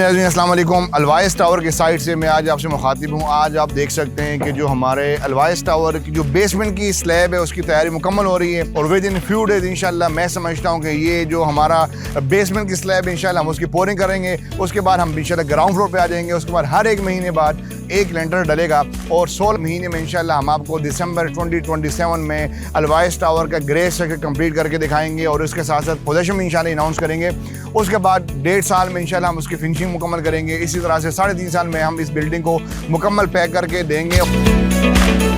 नाज़रीन अस्सलाम वालेकुम। वाइज टावर के साइड से मैं आज आपसे मुखातिब हूँ। आज आप देख सकते हैं कि जो हमारे वाइज टावर की जो बेसमेंट की स्लैब है उसकी तैयारी मुकम्मल हो रही है और विद इन फ्यू डेज इंशाल्लाह मैं समझता हूँ कि ये जो हमारा बेसमेंट की स्लैब है इंशाल्लाह हम उसकी पोरिंग करेंगे। उसके बाद हम इंशाल्लाह ग्राउंड फ्लोर पे आ जाएंगे। उसके बाद हर एक महीने बाद एक लेंटर डलेगा और 16 महीने में इंशाल्लाह हम आपको दिसंबर 2027 में वाइज टावर का ग्रे स्ट्रक्चर कंप्लीट करके दिखाएंगे और उसके साथ साथ पोजीशन में इंशाल्लाह अनाउंस करेंगे। उसके बाद 1.5 साल में इंशाल्लाह हम उसकी फिनिशिंग मुकम्मल करेंगे। इसी तरह से 3.5 साल में हम इस बिल्डिंग को मुकम्मल पैक करके देंगे।